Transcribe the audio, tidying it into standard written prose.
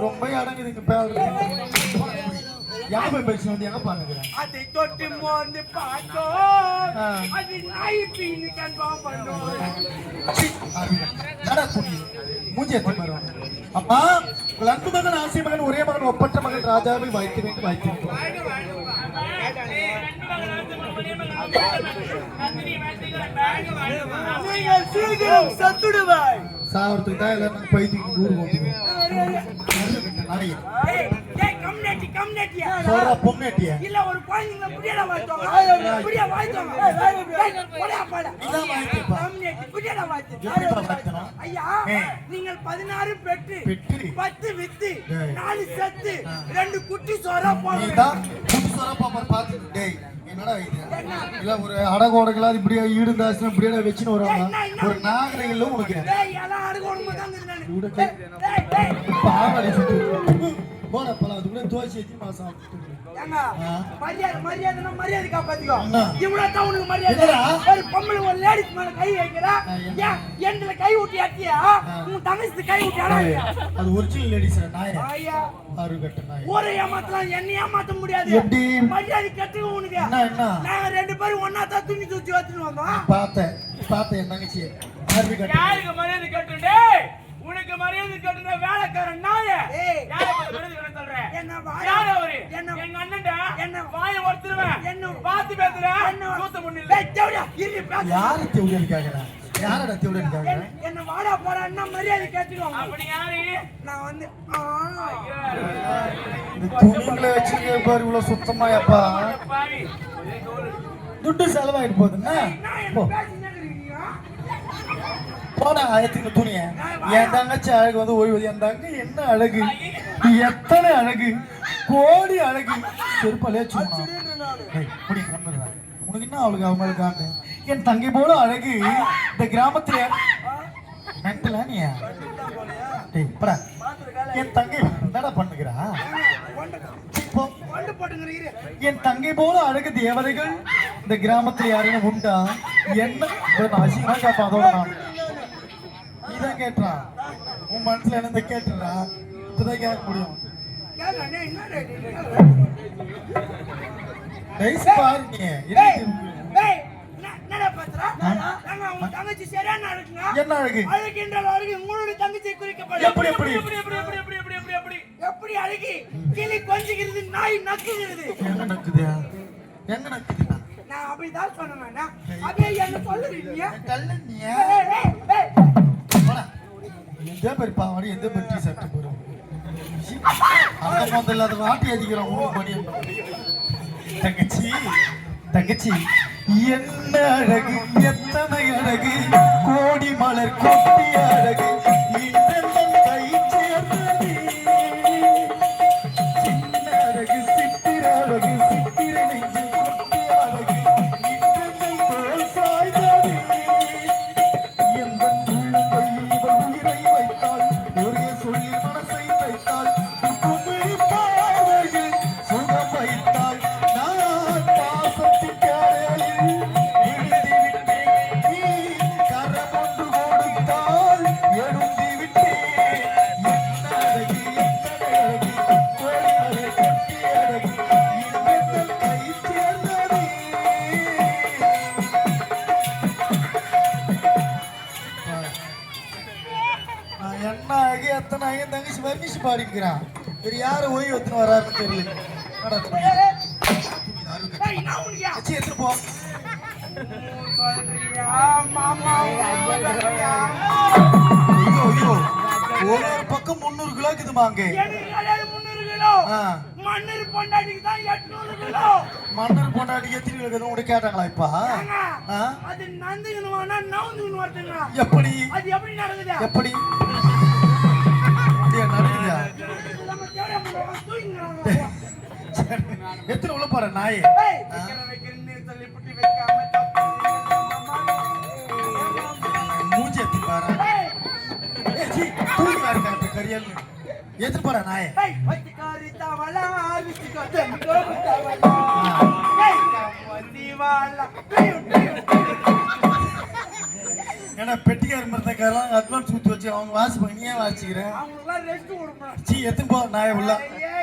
ரொம்ப அடங்குதுங்க பேர் எங்க போய் பேசி வந்து எங்க பாருங்க அதை தொட்டு மோந்து பார்த்தோம் அது நாய் பீனு கன்ஃபார்ம் பண்ணோம் மூஞ்சி எத்தி மாறுவாங்க அம்மா உங்கள் அன்பு மகன் ஆசை மகன் ஒரே மகன் ஒப்பற்ற மகன் ராஜாவை வைத்து வேண்டும் வைத்து சத்துடுவாய் சாவறதுக்கு தான் எல்லாரும் பைத்திக்கு ஊர் சொல்ற பொம்னேட்டியா இல்ல ஒரு குழந்தைங்க புடியல வாய்த்தோங்க புடிய வாய்த்தோங்க போடா போடா இதான் வாய்த்தப்பா கம்னேட்டி புடியல வாய்த்தோங்க ஐயா நீங்கள் 16 பெற்று 10 வித்து 4 செத்து 2 குட்டி சோறா போடுங்க நீதான் குட்டி சோறா பாப்பர் பாத்து டேய் என்னடா இது இல்ல ஒரு அடகோடகளா இப்படியே ஈடுந்தாசன இப்படியே வெச்சின ஒரு நாகரிகல்ல உங்களுக்கு டேய் எல்லாம் அடகோடமா தான் இருக்குது டேய் பாவடி சுத்து போடா போடா அதுக்குள்ள தோசி ஏத்தி மாசம் ஏங்க மரியாதை காப்பாத்திக்கோ இவ்வளவு தான் உனக்கு மரியாதை ஒரு பொம்பளை ஒரு லேடிஸ் மேல கை வைக்கிறா என்ல கை ஊட்டி அட்டியா உன் தங்கச்சி கை ஊட்டி அடாயா அது ஒரிஜினல் லேடிஸ் நாயா ஐயா ஆறு கட்ட நாயா ஒரு ஏமாத்தலாம் என்ன ஏமாத்த முடியாது எப்படி மரியாதை கட்டு உனக்கு என்ன நாங்க ரெண்டு பேரும் ஒண்ணா தான் துணி தூக்கி வச்சிட்டு வந்தோம் பார்த்தேன் என் தங்கச்சி யாருக்கு மரியாதை கட்டு டேய் உனக்கு மரியாதை கட்டுன வேலைக்காரன் நாயே யாருக்கு மரியாதை கட்ட சொல்றேன் என்ன யார் அவரு என்ன எங்க அண்ணன்டா என்ன வாயை ஒருத்துறேன் என்ன பாத்து பேசுறேன் என்ன கூத்த முன்னில டேய் தேவடா இரு பேசு யாரு தேவடன்னு கேக்குறா யாரடா தேவடன்னு கேக்குறா என்ன வாடா போடா என்ன மரியாதை கேட்டுவாங்க அப்படி யாரு நான் வந்து இந்த துணிங்களை வச்சிருக்க பாரு இவ்வளவு சுத்தமாயப்பா துட்டு செலவாயிட்டு போகுதுன்னா போனா ஆயத்துக்கு துணிய என் தங்கச்சி அழகு வந்து ஓய்வு என் தங்க என்ன அழகு எத்தனை அழகு கோடி அழகு செருப்பாலே உனக்கு என்ன அவளுக்கு அவங்களுக்கு என் தங்கை போல அழகு இந்த கிராமத்துல மென்டலா நீ என் தங்கை என்னடா பண்ணுகிறா என் தங்கை போல அழகு தேவதைகள் இந்த கிராமத்துல யாருன்னு உண்டா என்ன அசிங்கமா கேட்பான் அதோட நான் இதான் கேட்டுறான் உன் மனசுல என்ன கேட்டுறா இப்பதான் கேட்க முடியும் என்ன அழகு தங்கச்சி குறிக்கப்படும் எப்படி எப்படி எப்படி அழகி கிளி கொஞ்சிக்கிறது நாய் நக்குகிறது எங்க நக்குது நான் அப்படிதான் சொன்னேன் அப்படியே என்ன சொல்லுறீங்க எந்த பேர் பாவாடி எந்த பேர் டீ ஷர்ட் போறோம் அந்த முதல்ல அதை வாட்டி அதிக்கிறோம் தங்கச்சி என்ன அழகு எத்தனை அழகு கோடி மலர் கொட்டி அழகு தங்கச்சி வர்ணிச்சு பாடிக்கிறான் வேற யாரும் ஓய்வு எத்தனை வராருன்னு தெரியல எடுத்துப்போ ஒரு பக்கம் 300 கிலோ இருக்குதுமாங்க மன்னர் பொண்டாட்டிக்கு தான் 800 கிலோ மன்னர் பொண்டாட்டி எத்தனை கிலோ இருக்குன்னு உனக்கு கேட்டாங்களா இப்ப அது நந்துக்கணும்னா நவுந்துக்கணும் வருதுங்க எப்படி அது எப்படி நடக்குது எப்படி எத்தனை உள்ள போற நாய் மூஞ்சி எத்தி பாரு கரியல் எத்து போற நாய் ஏன்னா பெட்டிக்கார மிருந்தக்காரன் அட்வான்ஸ் ஊத்தி வச்சு அவங்க வாசிப்பாங்க, நீ ஏன் வாசிக்கிற? அவங்களுக்குலாம் ரெஸ்ட் கொடுக்கணும். சீ எத்துக்கு போ நாய உள்ள. ஐயே,